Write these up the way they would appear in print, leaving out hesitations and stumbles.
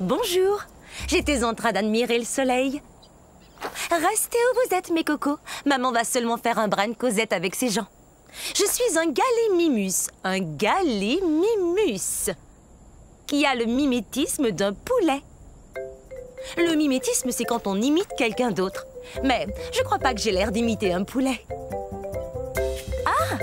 Bonjour. J'étais en train d'admirer le soleil. Restez où vous êtes, mes cocos. Maman va seulement faire un brin de causette avec ses gens. Je suis un gallimimus. Un gallimimus. Qui a le mimétisme d'un poulet. Le mimétisme, c'est quand on imite quelqu'un d'autre. Mais je crois pas que j'ai l'air d'imiter un poulet. Ah!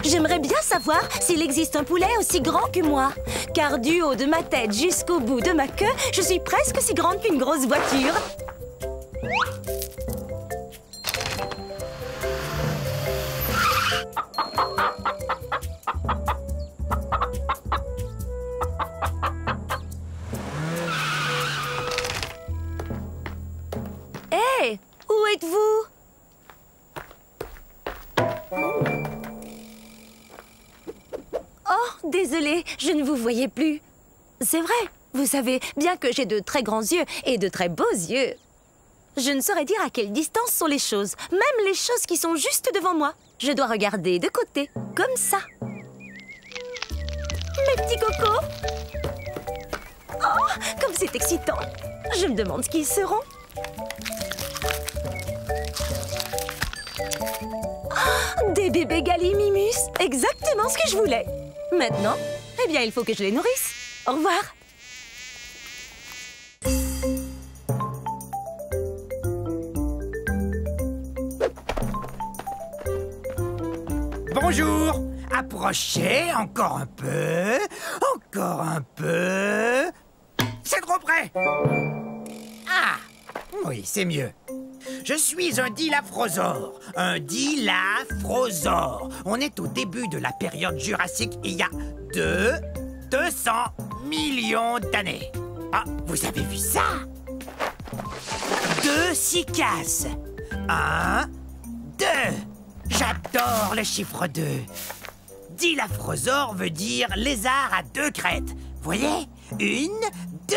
J'aimerais bien savoir s'il existe un poulet aussi grand que moi. Car du haut de ma tête jusqu'au bout de ma queue, je suis presque aussi grande qu'une grosse voiture. Hé, où êtes-vous? Oh, désolée, je ne vous voyais plus. C'est vrai, vous savez, bien que j'ai de très grands yeux et de très beaux yeux, je ne saurais dire à quelle distance sont les choses, même les choses qui sont juste devant moi. Je dois regarder de côté, comme ça. Mes petits cocos! Oh, comme c'est excitant! Je me demande ce qu'ils seront. Oh, des bébés gallimimus, exactement ce que je voulais. Maintenant, eh bien, il faut que je les nourrisse. Au revoir. Bonjour. Approchez encore un peu. Encore un peu. C'est trop près. Ah, oui, c'est mieux. Je suis un dilaphrosore. Un dilaphrosore. On est au début de la période jurassique il y a 200 millions d'années. Ah, vous avez vu ça? 2 cycasses. 1, 2. J'adore le chiffre 2. Dilaphrosore veut dire lézard à 2 crêtes. Voyez? 1, 2.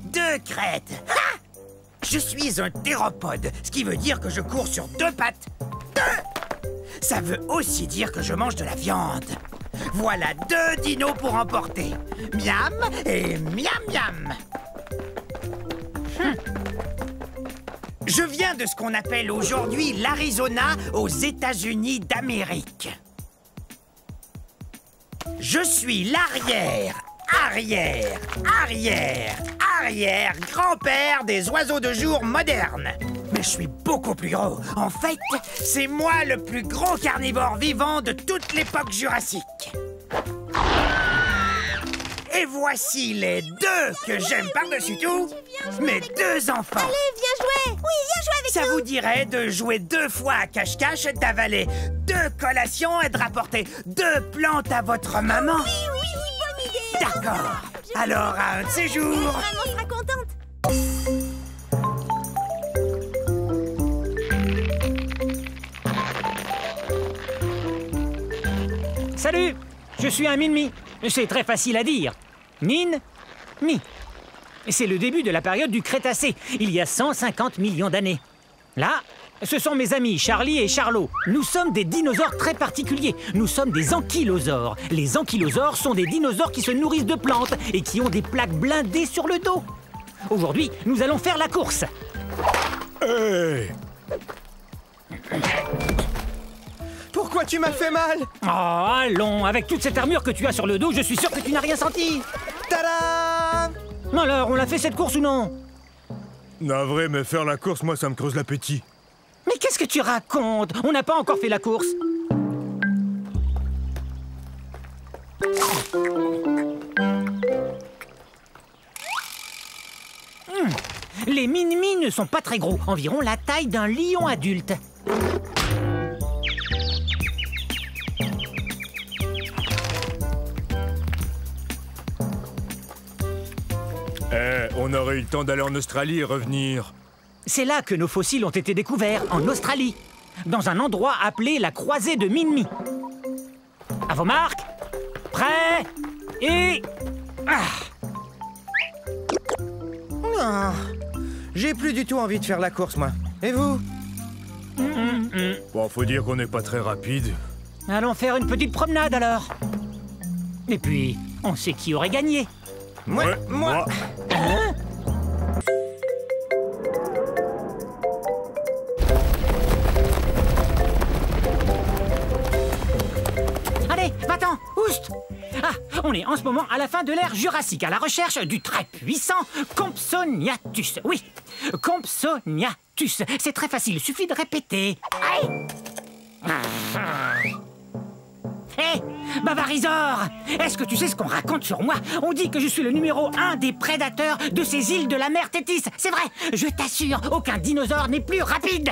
2 crêtes. Ha! Je suis un théropode, ce qui veut dire que je cours sur 2 pattes. 2! Ça veut aussi dire que je mange de la viande. Voilà 2 dinos pour emporter. Miam et miam miam. Je viens de ce qu'on appelle aujourd'hui l'Arizona aux États-Unis d'Amérique. Je suis l'arrière-grand-père des oiseaux de jour modernes. Mais je suis beaucoup plus gros. En fait, c'est moi le plus gros carnivore vivant de toute l'époque jurassique. Et voici les 2 que j'aime par-dessus tout, mes 2 enfants. Allez, viens jouer. Oui, viens jouer avec nous. Ça vous dirait de jouer 2 fois à cache-cache, d'avaler 2 collations et de rapporter 2 plantes à votre maman? Oui, bonne idée. D'accord. Alors, à un de ces jours... Maman sera contente. Salut, je suis un Minmi. C'est très facile à dire. Min-mi. C'est le début de la période du Crétacé, il y a 150 millions d'années. Là, ce sont mes amis Charlie et Charlot. Nous sommes des dinosaures très particuliers. Nous sommes des ankylosaures. Les ankylosaures sont des dinosaures qui se nourrissent de plantes et qui ont des plaques blindées sur le dos. Aujourd'hui, nous allons faire la course. Hey! Pourquoi tu m'as fait mal? Oh, allons, avec toute cette armure que tu as sur le dos, je suis sûr que tu n'as rien senti. Tada! Alors, on l'a fait cette course ou non? Navré, mais faire la course, moi, ça me creuse l'appétit. Mais qu'est-ce que tu racontes? On n'a pas encore fait la course. Les Minmi ne sont pas très gros, environ la taille d'un lion adulte. On aurait eu le temps d'aller en Australie et revenir. C'est là que nos fossiles ont été découverts, en Australie, dans un endroit appelé la croisée de Minmi. À vos marques, prêts et... J'ai plus du tout envie de faire la course, moi. Et vous? Bon, faut dire qu'on n'est pas très rapide. Allons faire une petite promenade alors. Et puis, on sait qui aurait gagné. Ouais, moi. Hein? Allez, va-t'en, oust! Ah, on est en ce moment à la fin de l'ère Jurassique, à la recherche du très puissant Compsognathus. Oui, Compsognathus. C'est très facile, suffit de répéter. Aïe! Hé, Bavarisor! Est-ce que tu sais ce qu'on raconte sur moi? On dit que je suis le numéro 1 des prédateurs de ces îles de la mer Tétis. C'est vrai, je t'assure, aucun dinosaure n'est plus rapide.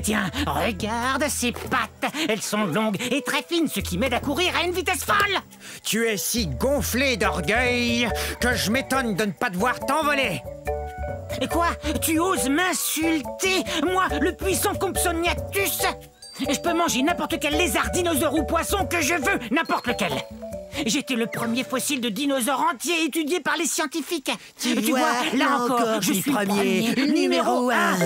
Tiens, regarde ces pattes. Elles sont longues et très fines, ce qui m'aide à courir à une vitesse folle. Tu es si gonflé d'orgueil que je m'étonne de ne pas devoir t'envoler. Et quoi? Tu oses m'insulter? Moi, le puissant Compsognathus? Je peux manger n'importe quel lézard, dinosaure ou poisson que je veux, n'importe lequel. J'étais le premier fossile de dinosaure entier étudié par les scientifiques. Tu vois, là encore, je suis le premier, numéro 1.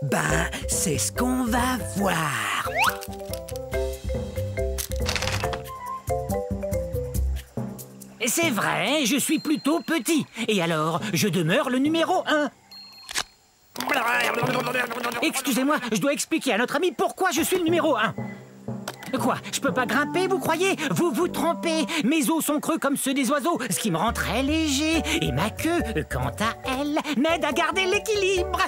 Ben, c'est ce qu'on va voir. C'est vrai, je suis plutôt petit. Et alors, je demeure le numéro 1. Excusez-moi, je dois expliquer à notre ami pourquoi je suis le numéro 1. Quoi, je peux pas grimper, vous croyez? Vous vous trompez. Mes os sont creux comme ceux des oiseaux, ce qui me rend très léger. Et ma queue, quant à elle, m'aide à garder l'équilibre.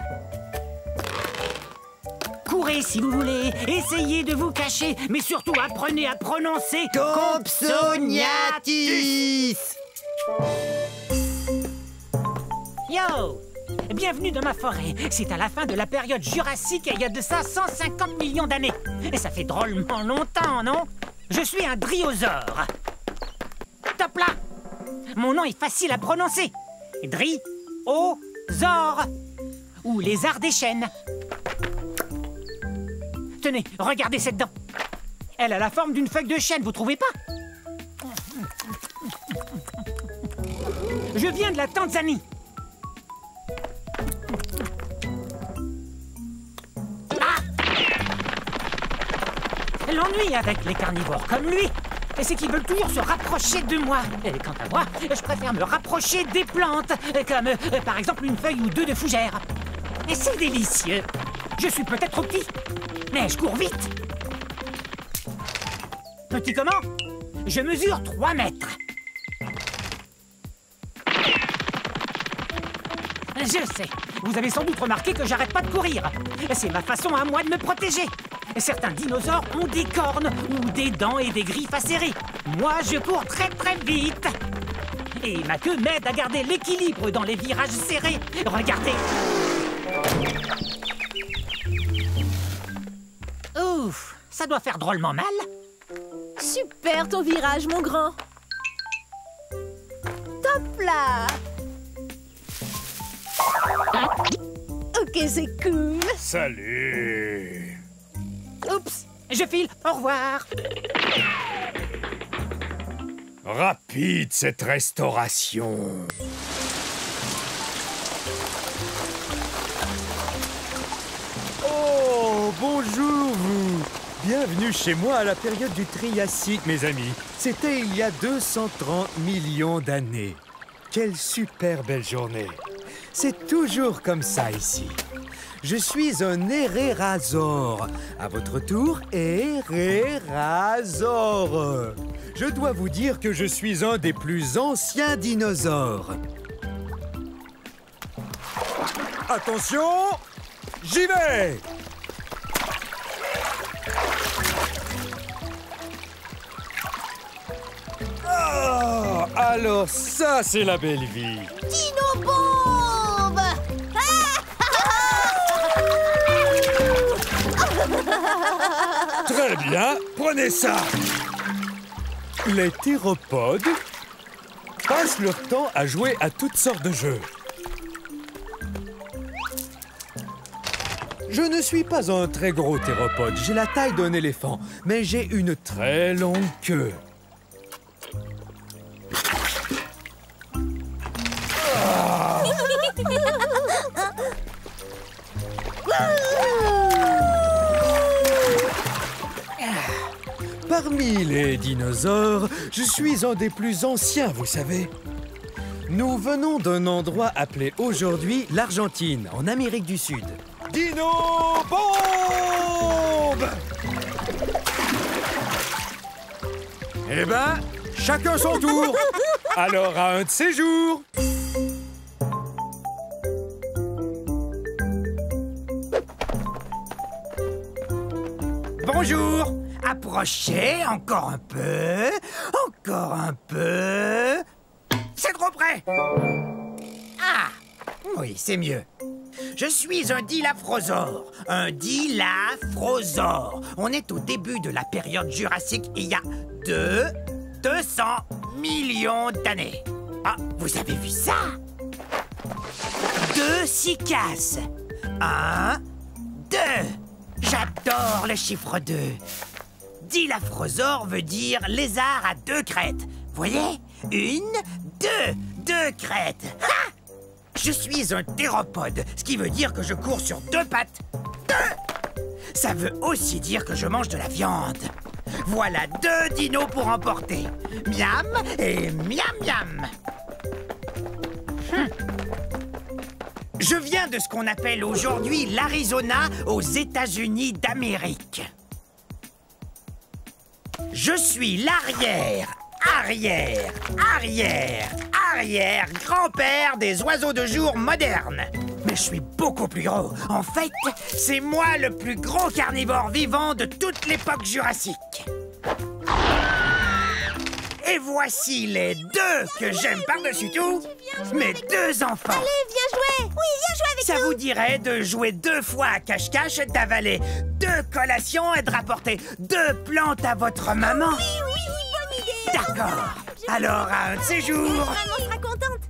Courez si vous voulez, essayez de vous cacher, mais surtout apprenez à prononcer Compsognathus. Yo! Bienvenue dans ma forêt. C'est à la fin de la période jurassique et il y a de ça 150 millions d'années. Et ça fait drôlement longtemps, non? Je suis un dryosaure. Top là! Mon nom est facile à prononcer. Dryosaure. Ou lézard des chênes. Tenez, regardez cette dent. Elle a la forme d'une feuille de chêne, vous trouvez pas? Je viens de la Tanzanie. L'ennui avec les carnivores comme lui, c'est qu'ils veulent toujours se rapprocher de moi. Et quant à moi, je préfère me rapprocher des plantes, comme par exemple une feuille ou deux de fougère. Et c'est délicieux. Je suis peut-être trop petit, mais je cours vite. Petit comment? Je mesure 3 mètres. Je sais, vous avez sans doute remarqué que j'arrête pas de courir. C'est ma façon à moi de me protéger. Certains dinosaures ont des cornes ou des dents et des griffes acérées. Moi, je cours très très vite. Et ma queue m'aide à garder l'équilibre dans les virages serrés. Regardez. Ouf, ça doit faire drôlement mal. Super ton virage, mon grand. Top là. Ok, c'est cool. Salut. Oups, je file, au revoir. Rapide cette restauration. Oh, bonjour vous. Bienvenue chez moi à la période du Triassique, mes amis. C'était il y a 230 millions d'années. Quelle super belle journée. C'est toujours comme ça ici. Je suis un Hérérasaure. À votre tour, Hérérasaure. Je dois vous dire que je suis un des plus anciens dinosaures. Attention, j'y vais! Oh, alors ça, c'est la belle vie. Dino bombe. Très bien, prenez ça. Les théropodes passent leur temps à jouer à toutes sortes de jeux. Je ne suis pas un très gros théropode, j'ai la taille d'un éléphant, mais j'ai une très longue queue. Parmi les dinosaures, je suis un des plus anciens, vous savez. Nous venons d'un endroit appelé aujourd'hui l'Argentine, en Amérique du Sud. Dino Bombe! Eh ben, chacun son tour. Alors, à un de ces jours. Bonjour. Approchez encore un peu. Encore un peu. C'est trop près. Ah, oui, c'est mieux. Je suis un dilaphrosore. Un dilaphrosore. On est au début de la période jurassique il y a 200 millions d'années. Ah, vous avez vu ça? 2 cycas. 1, 2. J'adore le chiffre 2. Dilaphrosore veut dire lézard à 2 crêtes. Voyez? 1, 2. 2 crêtes. Ha! Je suis un théropode, ce qui veut dire que je cours sur 2 pattes. 2! Ça veut aussi dire que je mange de la viande. Voilà 2 dinos pour emporter. Miam et miam miam. Je viens de ce qu'on appelle aujourd'hui l'Arizona aux États-Unis d'Amérique. Je suis l'arrière-grand-père des oiseaux de jour modernes. Mais je suis beaucoup plus gros. En fait, c'est moi le plus gros carnivore vivant de toute l'époque jurassique. Et voici les 2 que j'aime par-dessus tout, mes 2 enfants. Allez, viens jouer. Oui, viens jouer avec Ça nous. vous dirait de jouer 2 fois à cache-cache, d'avaler 2 collations et de rapporter 2 plantes à votre maman? Oui, bonne idée. D'accord. Alors, à un de ces jours... Maman sera contente.